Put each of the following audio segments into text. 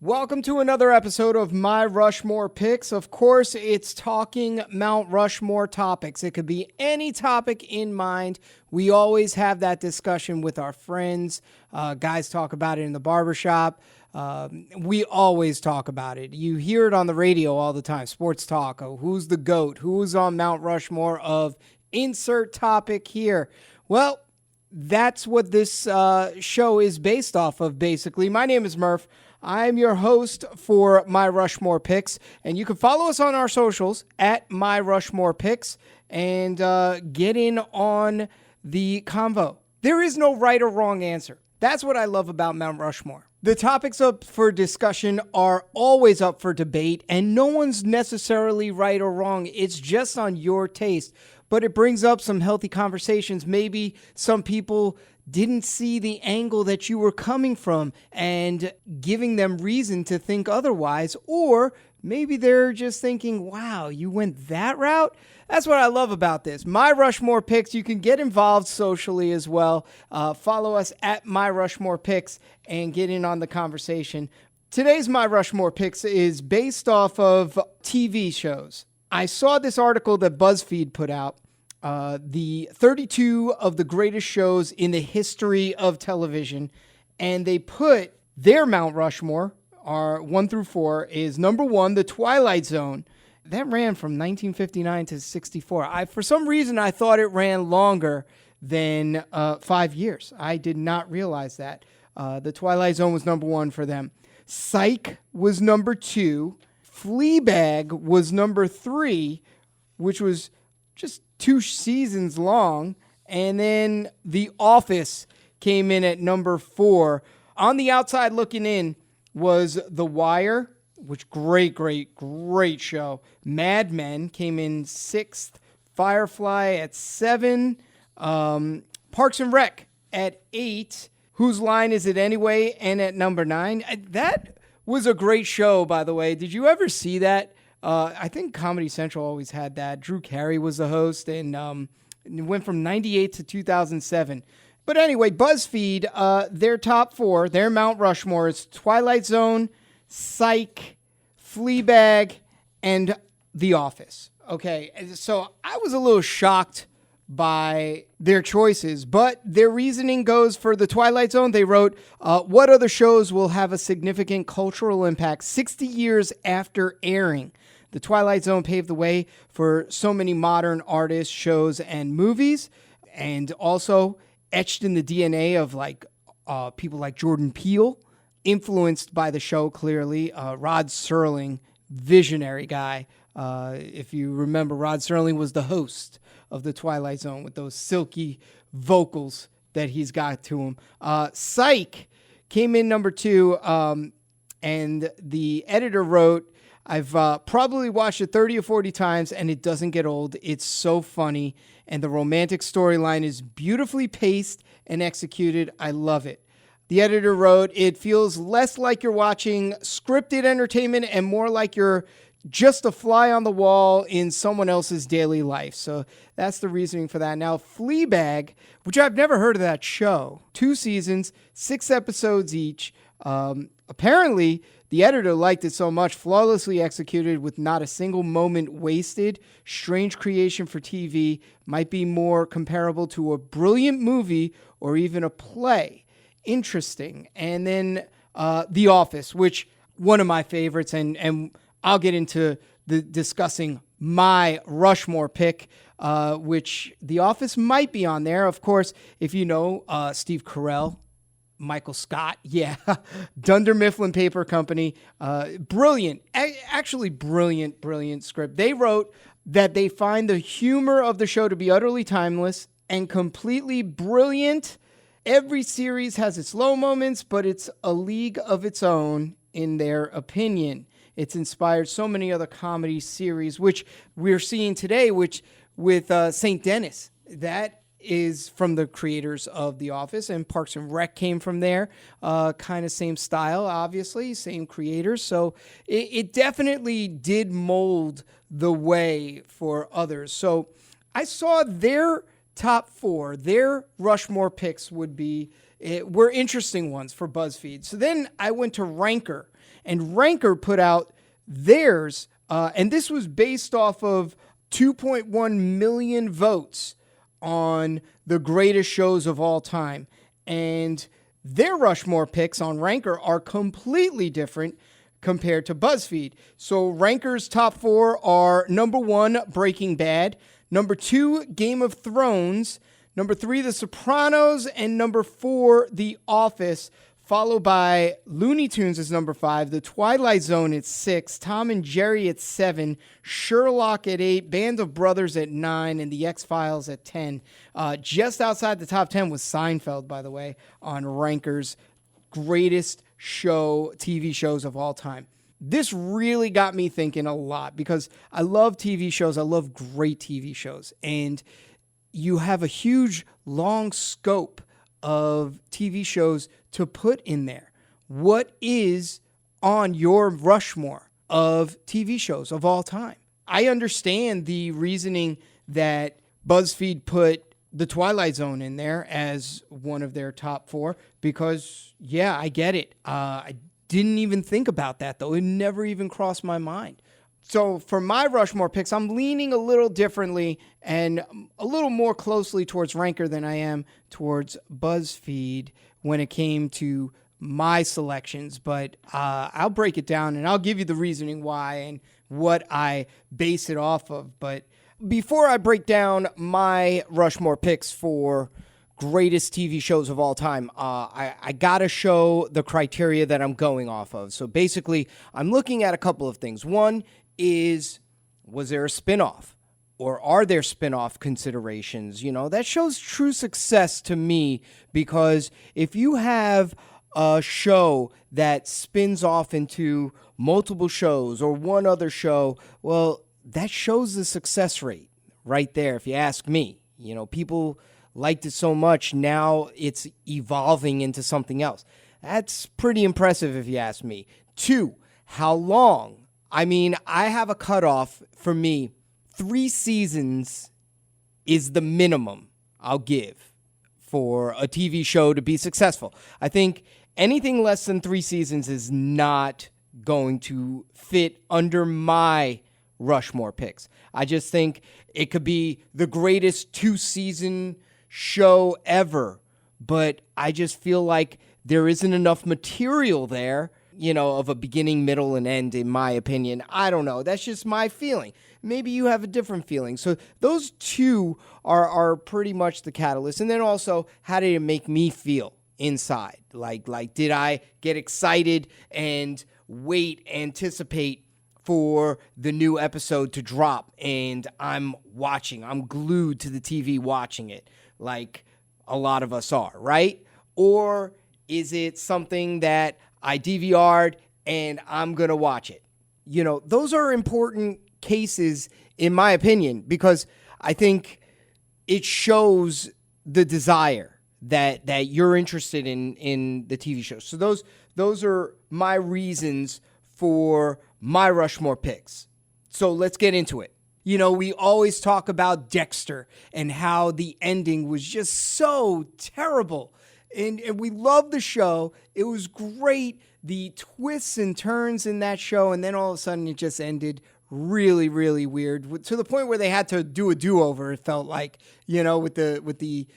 Welcome to another episode of My Rushmore Picks. Of course, it's talking Mount Rushmore topics. It could be any topic in mind. We always have that discussion with our friends. Guys talk about it in the barbershop. We always talk about it. You hear it on the radio all the time. Sports talk. Oh, who's the GOAT? Who's on Mount Rushmore of insert topic here? Well, that's what this show is based off of, basically. My name is Murph. I'm your host for My Rushmore Picks, and you can follow us on our socials at My Rushmore Picks and get in on the convo. There is no right or wrong answer. That's what I love about Mount Rushmore. The topics up for discussion are always up for debate, and no one's necessarily right or wrong. It's just on your taste. But it brings up some healthy conversations. Maybe some people didn't see the angle that you were coming from and giving them reason to think otherwise. Or maybe they're just thinking, wow, you went that route? That's what I love about this. My Rushmore Picks, you can get involved socially as well. Follow us at My Rushmore Picks and get in on the conversation. Today's My Rushmore Picks is based off of TV shows. I saw this article that BuzzFeed put out. The 32 of the greatest shows in the history of television, and they put their Mount Rushmore, our 1 through 4, is number 1, The Twilight Zone. That ran from 1959 to 64. For some reason, I thought it ran longer than 5 years. I did not realize that. The Twilight Zone was number 1 for them. Psych was number 2. Fleabag was number 3, which was just 2 seasons long. And then The Office came in at number 4. On the outside looking in was The Wire, which great show. Mad Men came in 6th. Firefly at 7. Parks and Rec at 8. Whose Line Is It Anyway? And at number 9. That was a great show, by the way. Did you ever see that? I think Comedy Central always had that. Drew Carey was the host, and it went from 98 to 2007. But anyway, BuzzFeed, their top 4, their Mount Rushmore is Twilight Zone, Psych, Fleabag, and The Office. Okay, so I was a little shocked by their choices, but their reasoning goes for The Twilight Zone. They wrote, what other shows will have a significant cultural impact 60 years after airing? The Twilight Zone paved the way for so many modern artists, shows, and movies, and also etched in the DNA of people like Jordan Peele, influenced by the show clearly. Rod Serling, visionary guy. If you remember, Rod Serling was the host of The Twilight Zone with those silky vocals that he's got to him. Psych came in number 2, and the editor wrote, I've probably watched it 30 or 40 times, and it doesn't get old. It's so funny, and the romantic storyline is beautifully paced and executed. I love it. The editor wrote, it feels less like you're watching scripted entertainment and more like you're just a fly on the wall in someone else's daily life. So that's the reasoning for that. Now, Fleabag, which I've never heard of that show, 2 seasons, 6 episodes each. Apparently, the editor liked it so much, flawlessly executed with not a single moment wasted. Strange creation for TV, might be more comparable to a brilliant movie or even a play. Interesting. And then The Office, which one of my favorites, and I'll get into discussing my Rushmore pick, which The Office might be on there. Of course, if you know Steve Carell, Michael Scott, yeah, Dunder Mifflin Paper Company, brilliant, actually brilliant script. They wrote that they find the humor of the show to be utterly timeless and completely brilliant. Every series has its low moments, but it's a league of its own in their opinion. It's inspired so many other comedy series, which we're seeing today, which with St. Dennis. That is from the creators of The Office, and Parks and Rec came from there. Kind of same style, obviously, same creators. So it definitely did mold the way for others. So I saw their top 4, their Rushmore picks were interesting ones for BuzzFeed. So then I went to Ranker, And Ranker put out theirs, and this was based off of 2.1 million votes on the greatest shows of all time. And their Rushmore picks on Ranker are completely different compared to BuzzFeed. So Ranker's top 4 are number 1, Breaking Bad, number 2, Game of Thrones, number 3, The Sopranos, and number 4, The Office, followed by Looney Tunes is number 5, The Twilight Zone at 6, Tom and Jerry at 7, Sherlock at 8, Band of Brothers at 9, and The X-Files at 10. Just outside the top 10 was Seinfeld, by the way, on Ranker's greatest TV shows of all time. This really got me thinking a lot because I love TV shows. I love great TV shows. And you have a huge, long scope of TV shows to put in there. What is on your Rushmore of TV shows of all time? I understand the reasoning that BuzzFeed put The Twilight Zone in there as one of their top 4 because, yeah, I get it. I didn't even think about that, though. It never even crossed my mind. So for my Rushmore picks, I'm leaning a little differently and a little more closely towards Ranker than I am towards BuzzFeed when it came to my selections. But I'll break it down and I'll give you the reasoning why and what I base it off of. But before I break down my Rushmore picks for greatest TV shows of all time, I gotta show the criteria that I'm going off of. So basically, I'm looking at a couple of things. One is, was there a spinoff? Or are there spinoff considerations? That shows true success to me because if you have a show that spins off into multiple shows or one other show, well, that shows the success rate right there, if you ask me. People liked it so much, now it's evolving into something else. That's pretty impressive if you ask me. 2, how long? I mean, I have a cutoff for me. 3 seasons is the minimum I'll give for a TV show to be successful. I think anything less than 3 seasons is not going to fit under my Rushmore picks. I just think it could be the greatest 2-season show ever, but I just feel like there isn't enough material there, of a beginning, middle, and end, in my opinion. I don't know. That's just my feeling. Maybe you have a different feeling. So those 2 are pretty much the catalyst. And then also, how did it make me feel inside? Like did I get excited and anticipate for the new episode to drop and I'm glued to the TV watching it like a lot of us are, right? Or is it something that I DVR'd and I'm going to watch it? Those are important cases in my opinion because I think it shows the desire that you're interested in the TV show. So those are my reasons for my Rushmore picks. So let's get into it. We always talk about Dexter and how the ending was just so terrible. And we love the show. It was great. The twists and turns in that show. And then all of a sudden it just ended really, really weird to the point where they had to do a do-over. It felt like, with the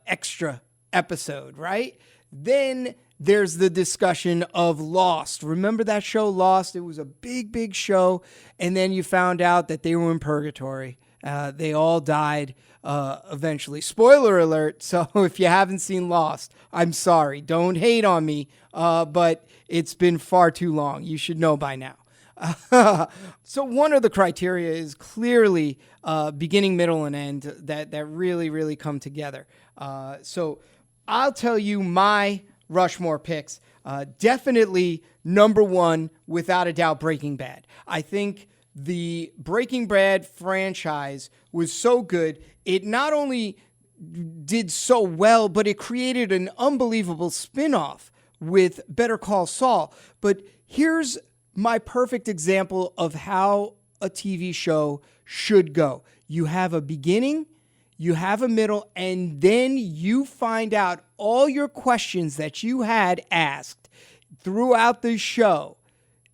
extra episode, right? Then there's the discussion of Lost. Remember that show, Lost? It was a big, big show. And then you found out that they were in purgatory. They all died eventually. Spoiler alert. So if you haven't seen Lost, I'm sorry. Don't hate on me. But it's been far too long. You should know by now. So one of the criteria is clearly beginning, middle, and end that really, really come together. So I'll tell you my Rushmore picks. Definitely number 1, without a doubt, Breaking Bad. I think the Breaking Bad franchise was so good. It not only did so well, but it created an unbelievable spinoff with Better Call Saul. But here's my perfect example of how a TV show should go. You have a beginning, you have a middle, and then you find out all your questions that you had asked throughout the show.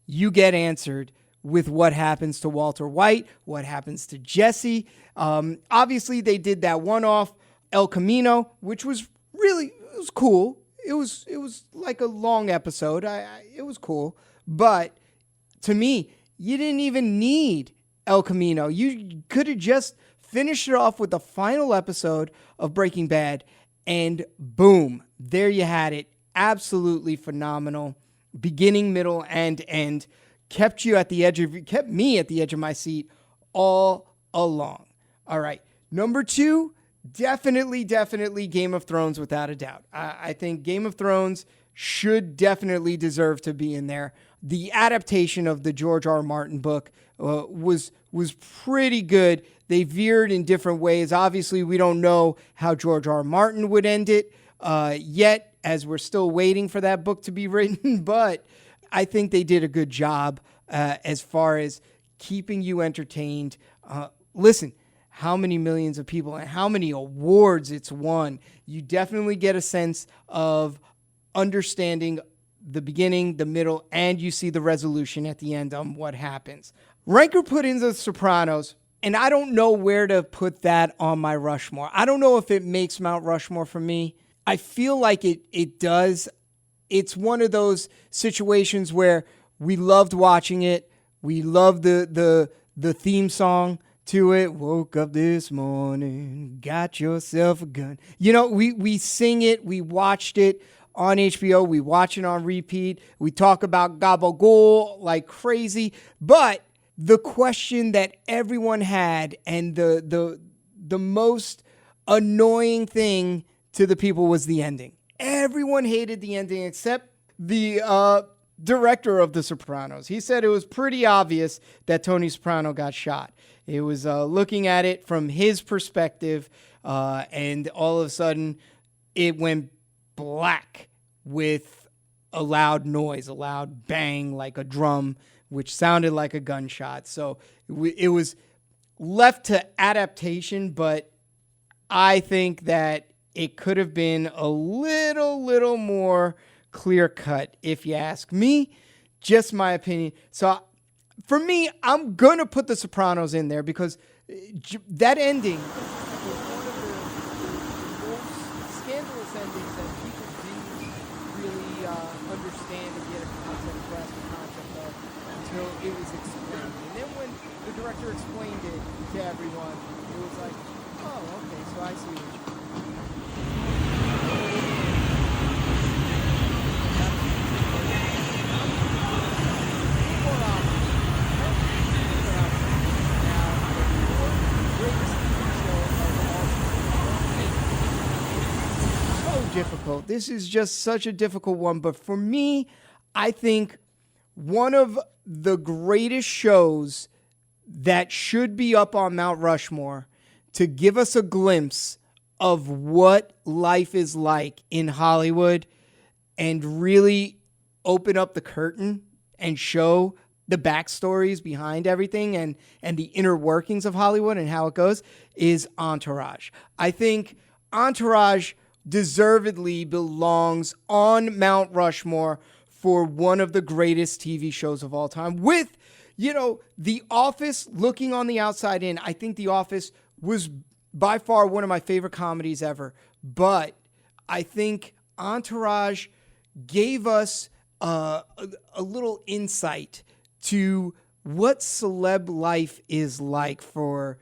you get answered with what happens to Walter White, what happens to Jesse. Obviously, they did that one-off El Camino, which was really, it was cool. It was like a long episode. It was cool. But to me, you didn't even need El Camino. You could have just finished it off with the final episode of Breaking Bad, and boom, there you had it. Absolutely phenomenal. Beginning, middle, and end. Kept me at the edge of my seat all along. All right. Number 2, definitely Game of Thrones, without a doubt. I think Game of Thrones should definitely deserve to be in there. The adaptation of the George R. R. Martin book was pretty good. They veered in different ways. Obviously, we don't know how George R. R. Martin would end it yet, as we're still waiting for that book to be written. But I think they did a good job as far as keeping you entertained. Listen, how many millions of people and how many awards it's won. You definitely get a sense of understanding the beginning, the middle, and you see the resolution at the end on what happens. Ranker put in the Sopranos, and I don't know where to put that on my Rushmore. I don't know if it makes Mount Rushmore for me. I feel like it does. It's one of those situations where we loved watching it. We loved the theme song to it. Woke up this morning, got yourself a gun. You know, we sing it. We watched it on HBO. We watch it on repeat. We talk about Gabagool like crazy. But the question that everyone had, and the most annoying thing to the people, was the ending. Everyone hated the ending except the director of The Sopranos. He said it was pretty obvious that Tony Soprano got shot. It was looking at it from his perspective, and all of a sudden it went black with a loud noise, a loud bang like a drum, which sounded like a gunshot. So it was left to adaptation, but I think that it could have been a little more clear cut, if you ask me. Just my opinion. So for me, I'm going to put The Sopranos in there because that ending was one of the most scandalous endings that people didn't really understand and get a grasp the concept of until it was explained. And then when the director explained it to everyone, it was like, oh, okay, so I see what you mean. Difficult. This is just such a difficult one, but for me, I think one of the greatest shows that should be up on Mount Rushmore to give us a glimpse of what life is like in Hollywood and really open up the curtain and show the backstories behind everything and the inner workings of Hollywood and how it goes is Entourage. I think Entourage deservedly belongs on Mount Rushmore for one of the greatest TV shows of all time. With, The Office looking on the outside in, I think The Office was by far one of my favorite comedies ever. But I think Entourage gave us a little insight to what celeb life is like for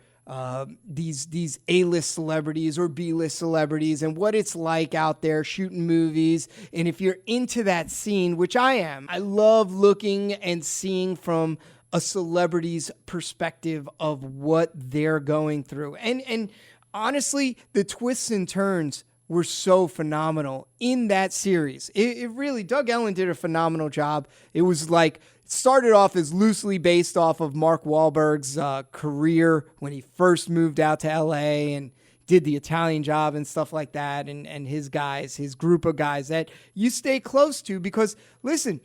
these A-list celebrities or B-list celebrities, and what it's like out there shooting movies. And if you're into that scene, which I am, I love looking and seeing from a celebrity's perspective of what they're going through. And honestly, the twists and turns were so phenomenal in that series. It really, Doug Ellen did a phenomenal job. It was like, started off as loosely based off of Mark Wahlberg's career when he first moved out to LA and did the Italian Job and stuff like that, and his guys, his group of guys that you stay close to, because listen,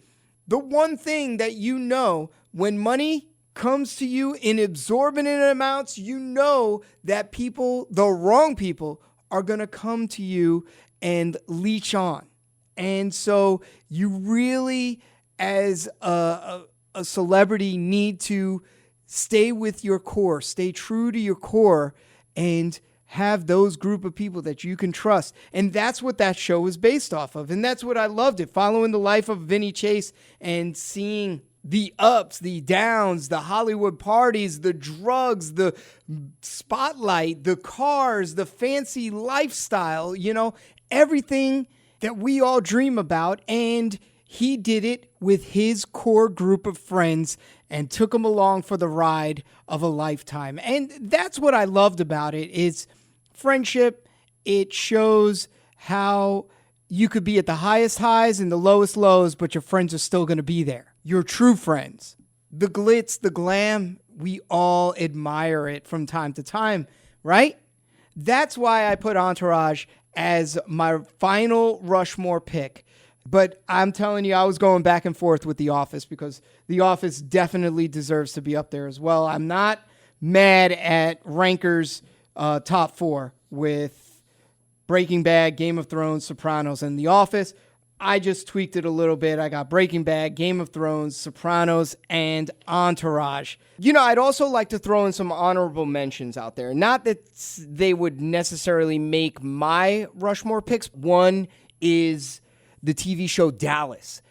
the one thing that you know when money comes to you in exorbitant amounts, you know that people, the wrong people, are going to come to you and leech on. And so you really, as a a celebrity need to stay with your core, stay true to your core, and have those group of people that you can trust. And that's what that show was based off of. And that's what I loved it, following the life of Vinny Chase and seeing the ups, the downs, the Hollywood parties, the drugs, the spotlight, the cars, the fancy lifestyle, everything that we all dream about. And he did it with his core group of friends and took them along for the ride of a lifetime. And that's what I loved about it, is friendship. It shows how you could be at the highest highs and the lowest lows, but your friends are still going to be there. Your true friends. The glitz, the glam, we all admire it from time to time, right? That's why I put Entourage as my final Rushmore pick. But I'm telling you, I was going back and forth with The Office, because The Office definitely deserves to be up there as well. I'm not mad at Ranker's top 4 with Breaking Bad, Game of Thrones, Sopranos, and The Office. I just tweaked it a little bit. I got Breaking Bad, Game of Thrones, Sopranos, and Entourage. I'd also like to throw in some honorable mentions out there. Not that they would necessarily make my Rushmore picks. One is the TV show Dallas.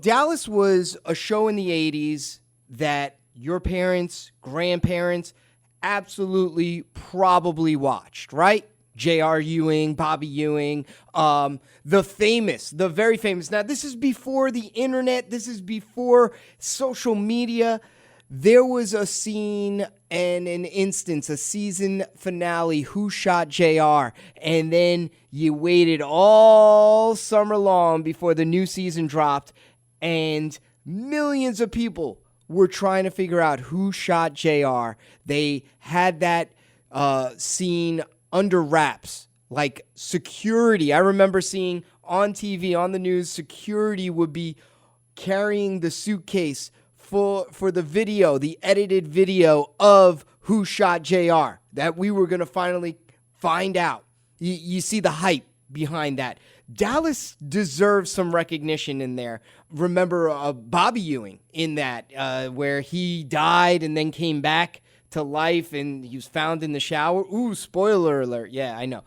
Dallas was a show in the 80s that your parents, grandparents absolutely probably watched, right? J.R. Ewing, Bobby Ewing, the very famous. Now, this is before the internet. This is before social media. There was a scene and an instance, a season finale, Who Shot JR? And then you waited all summer long before the new season dropped, and millions of people were trying to figure out who shot JR. They had that scene under wraps, like security. I remember seeing on TV, on the news, security would be carrying the suitcase for the video, the edited video of who shot JR, that we were going to finally find out. You see the hype behind that. Dallas deserves some recognition in there. Remember Bobby Ewing in that, where he died and then came back to life, and he was found in the shower. Ooh, spoiler alert. Yeah, I know.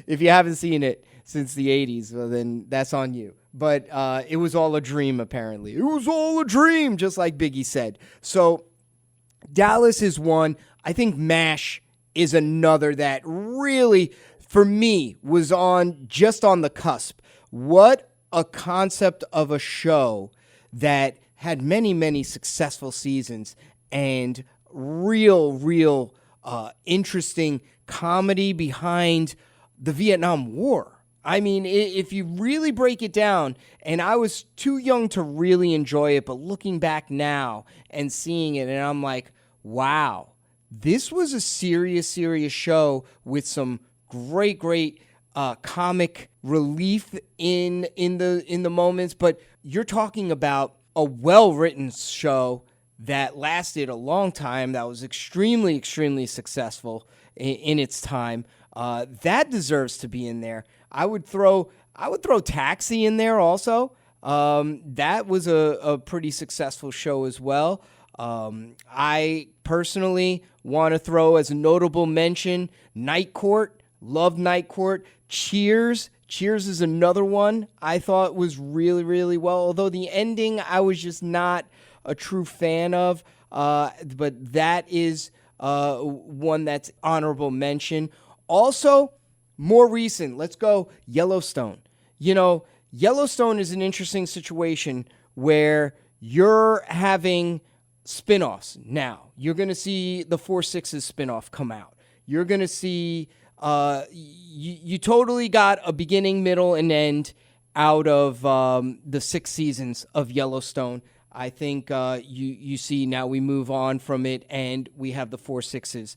If you haven't seen it since the 80s, well, then that's on you. But it was all a dream, apparently. It was all a dream, just like Biggie said. So Dallas is one. I think MASH is another that really, for me, was just on the cusp. What a concept of a show that had many, many successful seasons and real interesting comedy behind the Vietnam War. I mean, if you really break it down, and I was too young to really enjoy it, but looking back now and seeing it, and I'm like, wow, this was a serious show with some great comic relief in the moments. But you're talking about a well-written show that lasted a long time, that was extremely successful in its time. That deserves to be in there. I would throw Taxi in there also. That was a pretty successful show as well. I personally want to throw as a notable mention Night Court. Love Night Court. Cheers is another one I thought was really well, although the ending I was just not a true fan of, but that is one that's honorable mention. Also, more recent, let's go Yellowstone. Yellowstone is an interesting situation where you're having spinoffs now. You're going to see the 4 Sixes spinoff come out. You're going to see, you totally got a beginning, middle, and end out of the 6 seasons of Yellowstone. I think you see now we move on from it, and we have the 4 Sixes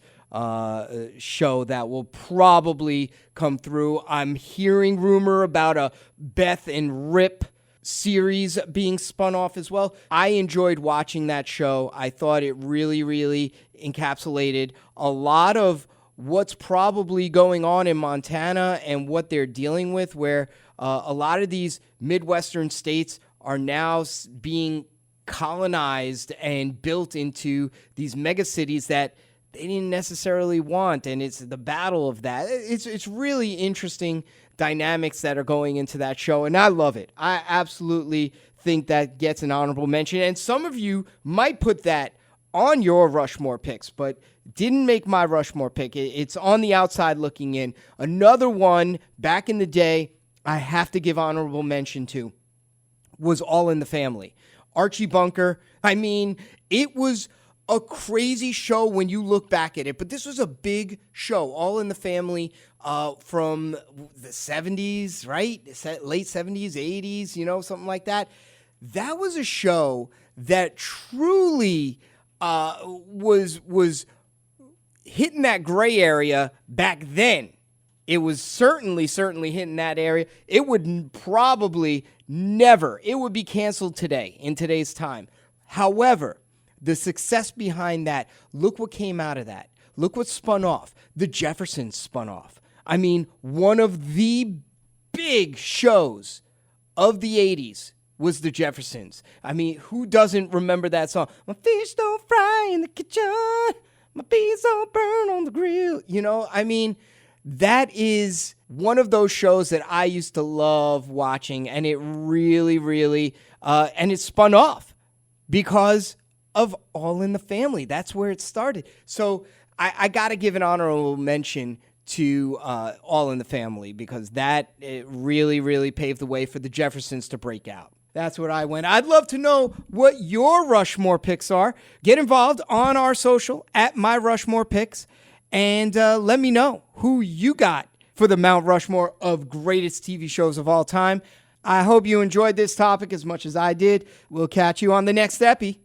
show that will probably come through. I'm hearing rumor about a Beth and Rip series being spun off as well. I enjoyed watching that show. I thought it really encapsulated a lot of what's probably going on in Montana and what they're dealing with, where a lot of these Midwestern states are now being colonized and built into these mega cities that they didn't necessarily want, and it's the battle of that. It's really interesting dynamics that are going into that show, and I love it. I absolutely think that gets an honorable mention, and some of you might put that on your Rushmore picks, but didn't make my Rushmore pick. It's on the outside looking in. Another one back in the day I have to give honorable mention to was All in the Family. Archie Bunker. I mean, it was a crazy show when you look back at it, but this was a big show. All in the Family from the 70s, right? Late 70s, 80s, something like that. That was a show that truly was hitting that gray area back then. It was certainly hitting that area. It would probably never, it would be canceled today, in today's time. However, the success behind that, look what came out of that. Look what spun off. The Jeffersons spun off. I mean, one of the big shows of the 80s was the Jeffersons. I mean, who doesn't remember that song? My fish don't fry in the kitchen. My beans don't burn on the grill. I mean, that is one of those shows that I used to love watching, and it really, and it spun off because of All in the Family. That's where it started. So I got to give an honorable mention to All in the Family because that it really paved the way for the Jeffersons to break out. That's what I went. I'd love to know what your Rushmore picks are. Get involved on our social at My Rushmore Picks. And let me know who you got for the Mount Rushmore of greatest TV shows of all time. I hope you enjoyed this topic as much as I did. We'll catch you on the next epi.